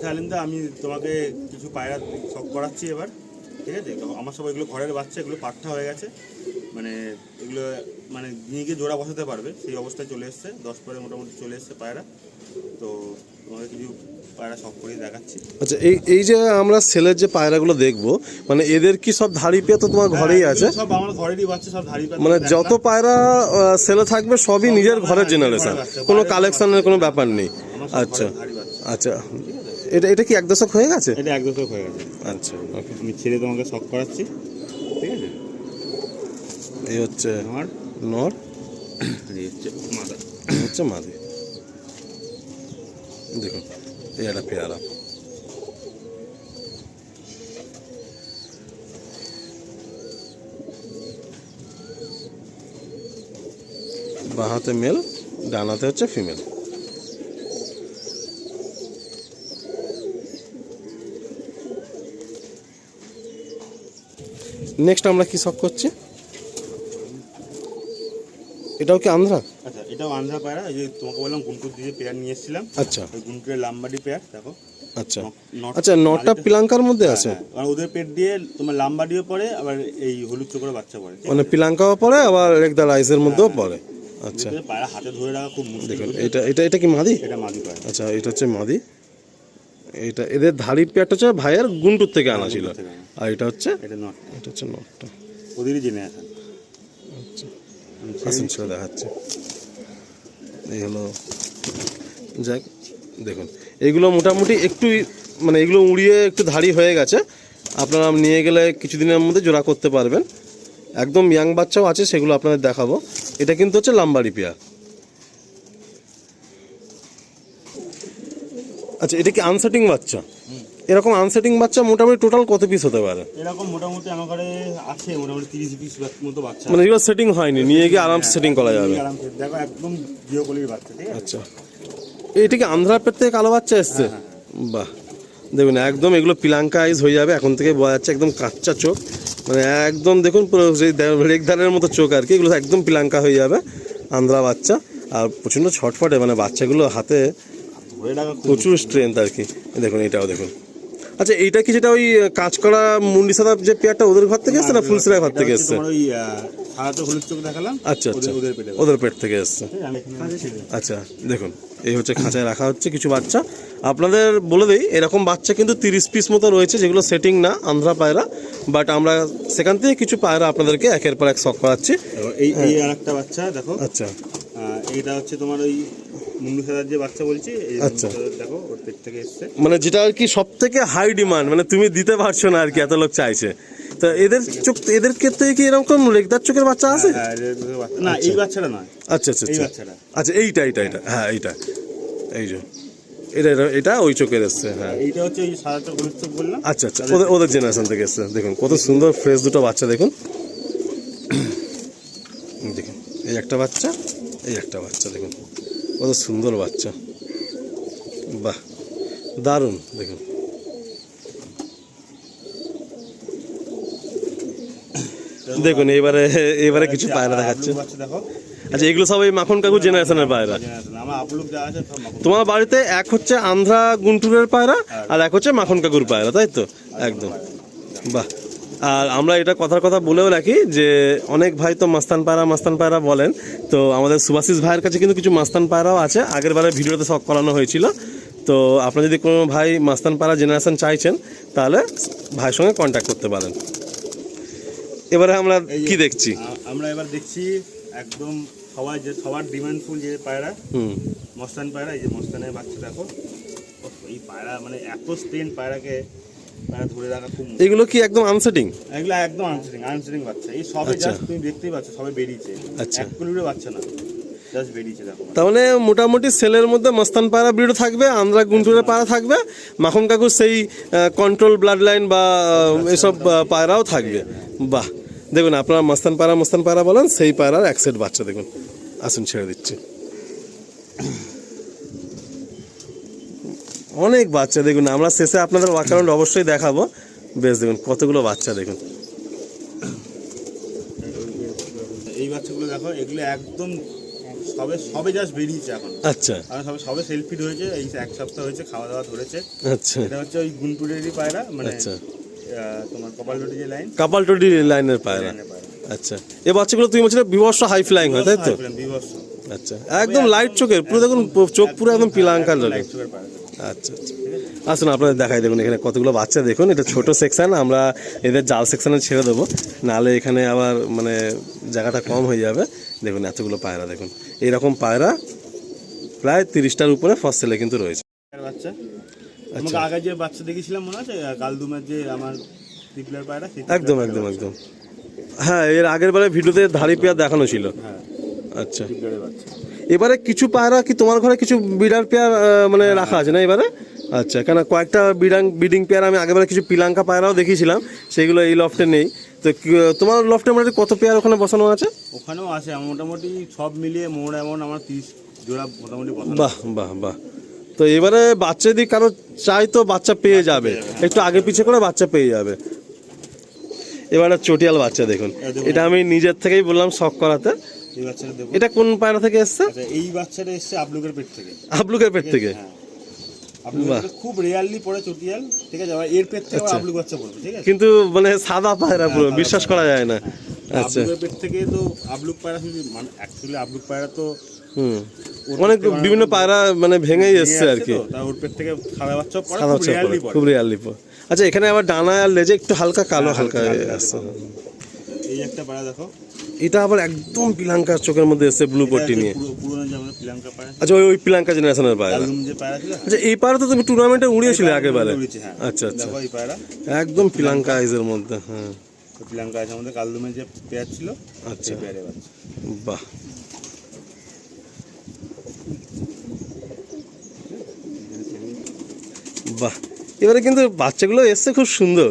আচ্ছা আলিন্দা, আমি তোমাকে কিছু পায়রা শখ করাচ্ছি এবার, ঠিক আছে? আমার সব এগুলো ঘরের বাচ্চা, এগুলো পাঠা হয়ে গেছে, মানে এগুলো মানে নিয়ে গিয়ে জোড়া বসাতে পারবে সেই অবস্থায় চলে এসছে, 10 পরে মোটামুটি চলে এসছে পায়রা। তো তোমাকে কিছু পায়রা শখ করে দেখাচ্ছি। আচ্ছা, এই যে আমরা সেলের যে পায়রাগুলো দেখবো, মানে এদের কি সব ধাড়ি পেয়ে তো তোমার ঘরেই আছে? সব আমার ঘরেরই বাচ্চা, সব ধাড়ি পেয়ে। মানে যত পায়রা সেলে থাকবে সবই নিজের ঘরের জেনারেশন, কোনো কালেকশনের কোনো ব্যাপার নেই। আচ্ছা আচ্ছা, এটা কি 1 দশক হয়ে গেছে? এটা 1 দশক হয়ে গেছে। আচ্ছা, ওকে, আমি ছেড়ে তোমাকে শখ করাচ্ছি, ঠিক আছে? এই হচ্ছে নর, নর, এই হচ্ছে মাদা, হচ্ছে মাদি। দেখুন এই একটা পেয়ারা। বাঁ হাতে মেল, ডান হাতে হচ্ছে ফিমেল। নেক্সট আমরা কি শখ করছি? এটাও কি আন্ধ্রা? আচ্ছা এটাও আন্ধ্রা পায়রা। এই যে তোমাকে বললাম গুন্টুর দিয়ে পেয়ার নিয়ে এসেছিলাম। আচ্ছা, ওই গুন্টুরের লাম্বাডি পেয়ার দেখো। আচ্ছা আচ্ছা, নটা পিলাঙ্কার মধ্যে আছে। আর ওদের পেট দিয়ে তোমার লাম্বাডিও পড়ে, আবার এই হলুদ চোখের বাচ্চা পড়ে, মানে পিলাঙ্কাও পড়ে, আবার রেগদা রাইসের মধ্যেও পড়ে। আচ্ছা, পায়রা হাতে ধরে রাখা খুব মুশকিল। দেখুন এটা কি মাদি? এটা মাদি পায়রা। আচ্ছা, এটা হচ্ছে মাদি। এটা এদের ধাড়ির পেয়ারটা হচ্ছে ভাইয়ের গুন্টুর থেকে আনা ছিল, আর এটা হচ্ছে এটা হচ্ছে নটটা, ওদেরই জেনে আসেন। আচ্ছা, আসুন ছেড়ে দেখাচ্ছে। এই হলো, যাক দেখুন এইগুলো মোটামুটি একটু মানে এগুলো উড়িয়ে একটু ধাড়ি হয়ে গেছে, আপনারা নিয়ে গেলে কিছুদিনের মধ্যে জোড়া করতে পারবেন। একদম ইয়াং বাচ্চাও আছে, সেগুলো আপনাদের দেখাবো। এটা কিন্তু হচ্ছে লাম্বাড়ি পেয়ার। আচ্ছা, এটা কি আনসেটিং বাচ্চা? এরকম আনসেটিং বাচ্চা মোটামুটি টোটাল কত পিস হতে পারে? এরকম মোটামুটি আমার ঘরে আছে মোটামুটি 30 পিস মতো বাচ্চা। মানে এগুলো সেটিং হয়নি, নিয়ে গিয়ে আরামসে সেটিং করা যাবে। দেখো একদম জিওকলির বাচ্চা, ঠিক আছে? আচ্ছা, এটা কি আন্ধ্রা পেট থেকে কালো বাচ্চা এসছে? বাহ, দেখুন একদম এগুলো পিলাঙ্কা আইজ হয়ে যাবে, এখন থেকে বোঝা যাচ্ছে একদম কাচ্চা চোখ, মানে একদম দেখুন পুরো রেগধারের মতো চোখ আর কি, এগুলো একদম পিলাঙ্কা হয়ে যাবে আন্ধ্রা বাচ্চা। আর প্রচণ্ড ছটফটে, মানে বাচ্চাগুলো হাতে প্রচুর স্ট্রেংথ আর কি। দেখুন এটাও দেখুন। আচ্ছা, এইটা কি যেটা ওই কাজ করা মুন্ডি সাদা যে পেয়ারটা ওদের ঘর থেকে এসছে না ফুলসিরা ঘর থেকে এসছে? আচ্ছা আচ্ছা, ওদের পেট থেকে এসছে। আচ্ছা, দেখুন এই হচ্ছে খাঁচায় রাখা হচ্ছে কিছু বাচ্চা। আপনাদের বলে দিই, এরকম বাচ্চা কিন্তু 30 পিস মতো রয়েছে, যেগুলো সেটিং না, আন্ধ্রা পায়রা। বাট আমরা সেখান থেকে কিছু পায়রা আপনাদেরকে একের পর এক শখ করাচ্ছি। এই আরেকটা বাচ্চা দেখো। আচ্ছা, এইটা হচ্ছে তোমার ওই মুন্ডু সাদার যে বাচ্চা বলছি। আচ্ছা, দেখো ওর পেট থেকে এসছে, মানে যেটা আর কি সব থেকে হাই ডিমান্ড, মানে তুমি দিতে পারছো না আর কি, এত লোক চাইছে। তো এদের চোখ, এদের ক্ষেত্রে কি এরকম রেগদার চোখের বাচ্চা আছে? না এই বাচ্চাটা নয়। আচ্ছা আচ্ছা আচ্ছা, আচ্ছা এইটা হ্যাঁ, এইটা এই যে এটা ওই চোখের এসছে। হ্যাঁ, এইটা হচ্ছে ওই সাদা চোখ হলুদ চোখ বললাম। আচ্ছা আচ্ছা, ওদের জেনারেশন থেকে এসছে। দেখুন কত সুন্দর ফ্রেশ দুটো বাচ্চা, দেখুন দেখুন এই একটা বাচ্চা, এই একটা বাচ্চা, দেখুন কত সুন্দর বাচ্চা, বাহ দারুণ। দেখুন দেখুন এবারে কিছু পায়রা দেখাচ্ছে। আচ্ছা, এগুলো সব এই মাখন কাকু জেনারেশনের পায়রা। তোমার বাড়িতে এক হচ্ছে আন্ধ্রা গুন্টুরের পায়রা, আর এক হচ্ছে মাখন কাকুর পায়রা, তাই তো? একদম, বাহ। আর আমরা এটা কথার কথা বলেও রাখি যে অনেক ভাই তো মাস্তান পায়রা বলেন, তো আমাদের সুভাশিস ভাইয়ের কাছে কিন্তু কিছু মাস্তান পায়রাও আছে, আগের বারে ভিডিওতে শখ করানো হয়েছিল। তো আপনারা যদি কোনো ভাই মাস্তান পায়রা জেনারেশন চাইছেন, তাহলে ভাইয়ের সঙ্গে কন্ট্যাক্ট করতে পারেন। এবারে আমরা কি দেখছি? আমরা এবার দেখছি একদম সবার ডিমান্ডফুল যে পায়রা, মস্তান পায়রা। এই যে মস্তানের বাচ্চা দেখো, এই পায়রা মানে এত স্ট্রেন পায়রাকে ধরে রাখা খুব। এগুলো কি একদম আনসেটিং? এগুলো একদম আনসেটিং বাচ্চা। এই সবে জাস্ট তুমি দেখতেই পাচ্ছ, সবে বেরিয়েছে। আচ্ছা, এক কুলিরও বাচ্চা না, জাস্ট বেরিয়েছে দেখো। তার মানে মোটামুটি সেলের মধ্যে মস্তান পায়রা ব্রিড থাকবে, আন্ধ্রা গুন্টুরের পায়রা থাকবে, মাখন কাকুর সেই কন্ট্রোল ব্লাড লাইন বা এসব পায়রাও থাকবে। বাহ, দেখুন আপনারা মস্তান পায়রা বলেন, সেই পায়রার এক সেট বাচ্চা দেখুন। আসুন ছেড়ে দিচ্ছি। অনেক বাচ্চা দেখুন, আমরা শেষে আপনাদের ওয়াকাউন্ট অবশ্যই দেখাবো। বেশ দেখুন কতগুলো বাচ্চা দেখুন। এই বাচ্চাগুলো দেখো, এগুলো একদম সবে জাস্ট বেরিয়েছে এখন। আচ্ছা সবে সেলফ ফিড হয়েছে, এই 1 সপ্তাহ হয়েছে, খাওয়া দাওয়া ধরেছে। আচ্ছা এটা হচ্ছে ওই গুন্টুরেরই পায়রা, মানে আচ্ছা তোমার কপালটুটি যে লাইন, কাপালটডি লাইনের পায়রা। লাইনের পায়রা। আচ্ছা এই বাচ্চাগুলো তুমি বলছিলে বিবর্ষ হাই ফ্লাইং হয় তাই তো? বিভৎস আচ্ছা একদম লাইট চোখের, পুরো দেখুন চোখ পুরো একদম পিলাঙ্কার চোখের। লাইট চোখের পায়রা। আচ্ছা আচ্ছা আসুন আপনাদের দেখাই, দেখুন এখানে কতগুলো বাচ্চা। দেখুন এটা ছোট সেকশন, আমরা এদের জাল সেকশনে ছেড়ে দেবো, নাহলে এখানে আবার মানে জায়গাটা কম হয়ে যাবে। দেখুন এতগুলো পায়রা, দেখুন এইরকম পায়রা প্রায় 30টার উপরে ফার্স্ট সেলে কিন্তু রয়েছে। বাচ্চা আমাকে আগে যে বাচ্চা দেখেছিলাম মনে আছে, কালদুমের যে আমার টিপলার পায়রা, একদম একদম একদম হ্যাঁ, এর আগের বারে ভিডিওতে ধাড়ি পেয়ার দেখানো ছিল। হ্যাঁ আচ্ছা টিপলারের বাচ্চা। এবারে কিছু পায়রা কি তোমার ঘরে কিছু বিডার পেয়ার মানে রাখা আছে না এবারে? আচ্ছা কেন কয়েকটা বিডিং পেয়ার আমি আগেবারে কিছু পিলাঙ্কা পায়রাও দেখিয়েছিলাম, সেগুলো এই লফটে নেই। তো তোমার লফটে মোটামুটি কত পেয়ার ওখানে বসানো আছে? ওখানেও আছে মোটামুটি সব মিলিয়ে মোড় এমন আমার 30 জোড়া মোটামুটি বসানো। বাহ বাহ বাহ। তো এবারে বাচ্চা যদি কারো চাই তো বাচ্চা পেয়ে যাবে, একটু আগে পিছে করে বাচ্চা পেয়ে যাবে। এবারে চটিয়াল বাচ্চা দেখুন, এটা আমি নিজের থেকেই বললাম শখ করাতে। এই বাচ্চাটা দেবো। এটা কোন পায়রা থেকে এসছে? আচ্ছা এই বাচ্চাটা এসছে আবলুকের পেট থেকে। আবলুকের পেট থেকে? হ্যাঁ আবলুকের পেটে খুব রেয়ারলি পড়ে চটিয়াল, ঠিক আছে, আবার এর পেট থেকে আবার আবলুক বাচ্চা পড়বে, ঠিক আছে, কিন্তু মানে সাদা পায়রা পুরো বিশ্বাস করা যায় না। আচ্ছা আবলুকের পেট থেকে তো আবলুক পায়রা শুধু, মানে অ্যাকচুয়ালি আবলুক পায়রা তো অনেক বিভিন্ন পায়রা মানে ভেঙেই এসছে আর কি, তার ওর পেট থেকে সাদা বাচ্চা পড়ে, সাদা খুব বাচ্চা রেয়ারলি পড়ে, পড়ে। খুব রেয়ারলি পড়ে। আচ্ছা এখানে আবার ডানা আর লেজে একটু হালকা কালো হালকা আসছে। এই একটা পায়রা দেখো, এটা আবার একদম পিলাঙ্কার চোখের মধ্যে এসছে ব্লু পট্টি নিয়ে। পুরোনো যেমন পিলাঙ্কা পায়রা, আচ্ছা ওই পিলাঙ্কা জেনারেশনের পায়রা। কালদুম যে পায়রা ছিল। আচ্ছা এই পায়রা তো তুমি টুর্নামেন্টে উড়িয়েছিলে আগেবারে? উড়েছে, হ্যাঁ। আচ্ছা আচ্ছা দেখো এই পায়রা একদম পিলাঙ্কা আইজের মধ্যে। হ্যাঁ পিলাঙ্কা আছে আমাদের, কালদুমের যে পেয়ার ছিল আচ্ছা সেই পেয়ারে বাচ্চা। বাহ বাহ। এবারে কিন্তু বাচ্চাগুলো এসছে খুব সুন্দর,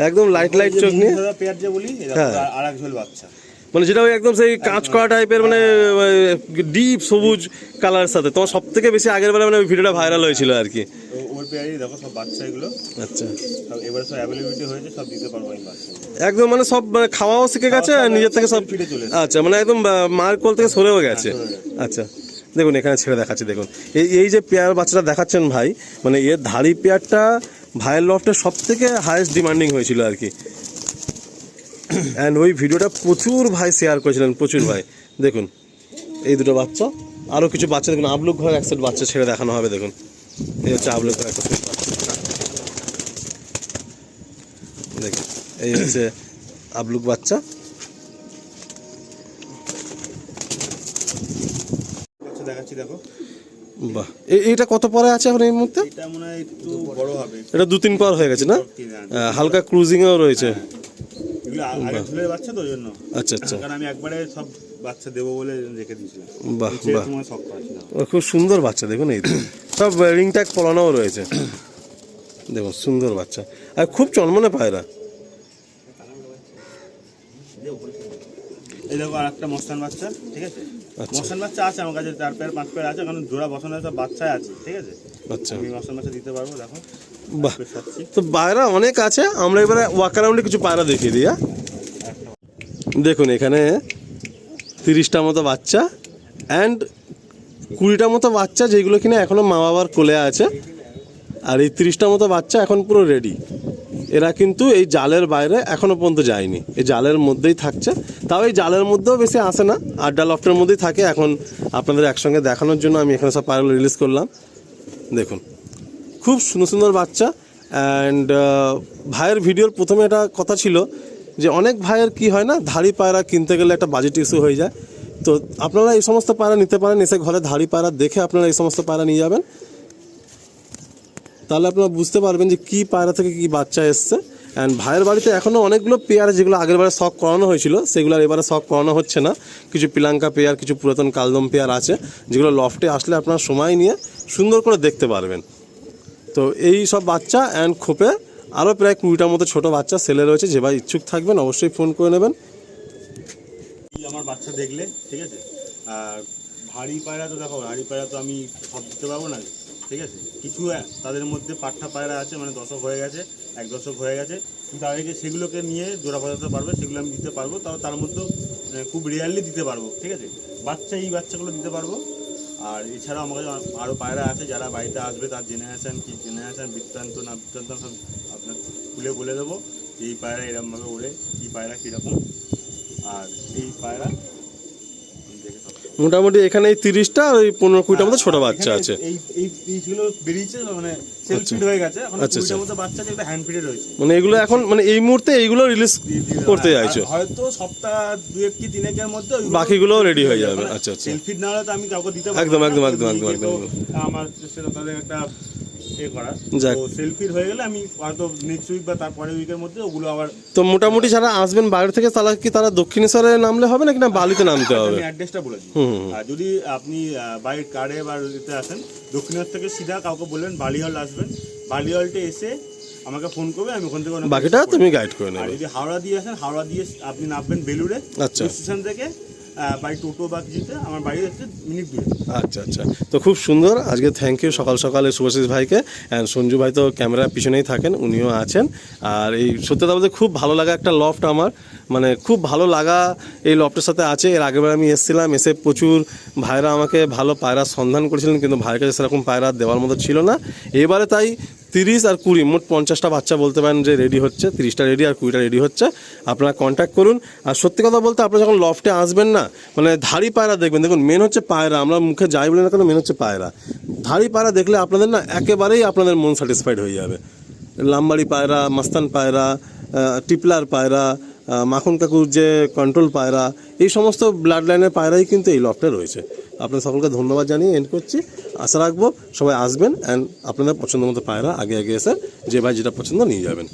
একদম লাইট লাইট চোখ নিয়ে। পেয়ার যে বলি, হ্যাঁ। আর এক ঝোল বাচ্চা, মানে যেটা ওই একদম সেই কাঁচ করা টাইপের, মানে ডিপ সবুজ কালারের সাথে। তোমার সব থেকে বেশি আগের বেলা মানে ওই ভিডিওটা ভাইরাল হয়েছিল আর কি। ওর পেয়ারই দেখো সব বাচ্চা এগুলো। আচ্ছা সব এবারে সব অ্যাভেলেবিলিটি হয়েছে, সব দিতে পারবো এই বাচ্চা একদম মানে সব মানে খাওয়াও শিখে গেছে আর নিজের থেকে সব ফিরে চলে আচ্ছা মানে একদম মার কোল থেকে সরেও গেছে। আচ্ছা দেখুন এখানে ছেড়ে দেখাচ্ছি, দেখুন এই যে পেয়ার বাচ্চাটা দেখাচ্ছেন ভাই, মানে এর ধাড়ি পেয়ারটা ভাইয়ের লফটে সব থেকে হাইয়েস্ট ডিমান্ডিং হয়েছিল আর কি। অ্যান্ড ওই ভিডিওটা প্রচুর ভাই শেয়ার করেছিলেন, প্রচুর ভাই। দেখুন এই দুটো বাচ্চা, আরও কিছু বাচ্চা দেখুন, আবলুক ঘর এক সেট বাচ্চা ছেড়ে দেখানো হবে। দেখুন এই হচ্ছে আবলুক ঘর একটা সেট বাচ্চা, দেখুন এই হচ্ছে আবলুক বাচ্চা। বাচ্চা দেখাচ্ছি দেখো। বাহ এইটা কত পরে আছে এখন এই মুহূর্তে? এটা মনে হয় একটু বড় হবে, এটা 2-3 পর হয়ে গেছে না? হালকা ক্রুজিংও রয়েছে। এগুলো আগে ঝুলের বাচ্চা তো ওই জন্য। আচ্ছা আচ্ছা কারণ আমি একবারে সব বাচ্চা দেবো বলে রেখে দিয়েছিলাম। বাহ বাহ তোমার শখ করেছিলাম। খুব সুন্দর বাচ্চা, দেখুন এই তো সব রিং ট্যাগ পলানোও রয়েছে। দেখুন সুন্দর বাচ্চা আর খুব চনমনে পায়রা। এই দেখো আর একটা মস্তান বাচ্চা, ঠিক আছে, মস্তান বাচ্চা আছে আমার কাছে 4 পেয়ার 5 পেয়ার আছে, কারণ জোড়া বসানো সব বাচ্চাই আছে, ঠিক আছে। আচ্ছা আমি মস্তান বাচ্চা দিতে পারবো, দেখো। বাহ তো পায়রা অনেক আছে। আমরা এবারে ওয়াক অ্যারাউন্ডে কিছু পায়রা দেখিয়ে দিই। দেখুন এখানে 30টা মতো বাচ্চা অ্যান্ড 20টা মতো বাচ্চা যেগুলো কিনা এখনও মা বাবার কোলে আছে, আর এই 30টা মতো বাচ্চা এখন পুরো রেডি। এরা কিন্তু এই জালের বাইরে এখনও পর্যন্ত যায়নি, এই জালের মধ্যেই থাকছে। তাও এই জালের মধ্যেও বেশি আসে না, আড্ডা লফটের মধ্যেই থাকে। এখন আপনাদের একসঙ্গে দেখানোর জন্য আমি এখানে সব পায়রাগুলো রিলিজ করলাম। দেখুন খুব সুন্দর সুন্দর বাচ্চা। অ্যান্ড ভাইয়ের ভিডিওর প্রথমে একটা কথা ছিল যে অনেক ভাইয়ের কি হয় না, ধাড়ি পায়রা কিনতে গেলে একটা বাজেট ইস্যু হয়ে যায়। তো আপনারা এই সমস্ত পায়রা নিতে পারেন, এসে ঘরে ধাড়ি পায়রা দেখে আপনারা এই সমস্ত পায়রা নিয়ে যাবেন, তাহলে আপনারা বুঝতে পারবেন যে কী পায়রা থেকে কী বাচ্চা এসছে। অ্যান্ড ভাইয়ের বাড়িতে এখনও অনেকগুলো পেয়ার যেগুলো আগের বারে শখ করানো হয়েছিল, সেগুলো আর এবারে শখ করানো হচ্ছে না। কিছু পিলাঙ্কা পেয়ার, কিছু পুরাতন কালদম পেয়ার আছে, যেগুলো লফটে আসলে আপনারা সময় নিয়ে সুন্দর করে দেখতে পারবেন। তো এই সব বাচ্চা অ্যান্ড খোপে আরও প্রায় 20টার মতো ছোটো বাচ্চা সেলে রয়েছে। যে ভাই ইচ্ছুক থাকবেন অবশ্যই ফোন করে নেবেন। আমার বাচ্চা দেখলে, ঠিক আছে। আর ভারী পায়রা তো দেখো, ভারী পায়রা তো আমি সব দিতে পারবো না, ঠিক আছে। কিছু তাদের মধ্যে পাট্টা পায়রা আছে, মানে দশক হয়ে গেছে, 1 দশক হয়ে গেছে, কিন্তু আগে সেগুলোকে নিয়ে জোড়া বাঁধাতে পারবে, সেগুলো আমি দিতে পারবো। তার মধ্যে খুব রিয়ারলি দিতে পারবো, ঠিক আছে। এই বাচ্চাগুলো দিতে পারবো। আর এছাড়াও আমার কাছে আরও পায়রা আছে, যারা বাড়িতে আসবে তার জেনারেশান কি জেনারেশান বৃত্তান্ত না বৃত্তান্ত সব আপনার খুলে বলে দেবো। এই পায়রা এরকমভাবে ওড়ে, কী পায়রা কীরকম। আর এই পায়রা মোটামুটি এখানে এই 30টা আর ওই 15-20টার মতো ছোট বাচ্চা আছে। এই পিসগুলো বেরিয়েছে, মানে সেলফ ফিড হয়ে গেছে, এখন 20টার মতো বাচ্চা আছে, একটা হ্যান্ড ফিডে রয়েছে। মানে এগুলো এখন মানে এই মুহূর্তে এইগুলো রিলিজ করতে চাইছো? হয়তো সপ্তাহ 2 কি 3 মধ্যে বাকিগুলো রেডি হয়ে যাবে। আচ্ছা আচ্ছা, সেলফ ফিড না হলে তো আমি কাউকে দিতে পারবো না। একদম একদম একদম একদম একদম। আমার সেটা তাদের একটা করা, যাক। তো সেলফ ফিড হয়ে গেলে আমি হয়তো নেক্সট উইক বা তারপরের উইকের মধ্যে ওগুলো আবার। তো মোটামুটি যারা আসবেন বাইরে থেকে তারা দক্ষিণেশ্বরে নামলে হবে নাকি না বালিতে নামতে হবে? আমি অ্যাড্রেসটা বলে দিই। আর যদি আপনি বাইক কারে বা ইতে আসেন, দক্ষিণেশ্বর থেকে সিধা কাউকে বলবেন বালিহল আসবেন, বালিহলটে এসে আমাকে ফোন করবে, আমি ওখান থেকে বাকিটা তুমি গাইড করে আর নেবে। যদি হাওড়া দিয়ে আসেন, হাওড়া দিয়ে আপনি নামবেন বেলুড়ে আচ্ছা। স্টেশন থেকে বাই টোটো বা কিছুতে আমার বাড়ি হচ্ছে মিনিট 2। আচ্ছা আচ্ছা, তো খুব সুন্দর। আজকে থ্যাংক ইউ সকাল সকালে শুভাশিস ভাইকে। অ্যান্ড সঞ্জু ভাই তো ক্যামেরার পিছনেই থাকেন, উনিও আছেন। আর এই সত্যি কথা বলতে খুব ভালো লাগা একটা লফট আমার, মানে খুব ভালো লাগা এই লফটের সাথে আছে। এর আগেবার আমি এসেছিলাম, এসে প্রচুর ভাইরা আমাকে ভালো পায়রার সন্ধান করেছিলেন, কিন্তু ভাইয়ের কাছে সেরকম পায়রা দেওয়ার মতো ছিল না। এবারে তাই 30 আর 20 মোট 50টা বাচ্চা বলতে পারেন যে রেডি হচ্ছে। 30টা রেডি আর 20টা রেডি হচ্ছে। আপনারা কন্ট্যাক্ট করুন। আর সত্যি কথা বলতে আপনারা যখন লফটে আসবেন না, মানে ধাড়ি পায়রা দেখবেন। দেখুন মেন হচ্ছে পায়রা, আমরা মুখে যাই বলি না কেন, মেন হচ্ছে পায়রা। ধাড়ি পায়রা দেখলে আপনাদের না একেবারেই আপনাদের মন স্যাটিসফাইড হয়ে যাবে। লাম্বাড়ি পায়রা, মাস্তান পায়রা, টিপলার পায়রা, মাখন কাকুর যে কন্ট্রোল পায়রা, এই সমস্ত ব্লাড লাইনের পায়রাই কিন্তু এই লফটে রয়েছে। আপনাদের সকলকে ধন্যবাদ জানিয়ে এন্ড করছি। আশা রাখবো সবাই আসবেন অ্যান্ড আপনাদের পছন্দ মতো পায়রা আগে আগে এসে যে ভাই যেটা পছন্দ নিয়ে যাবেন।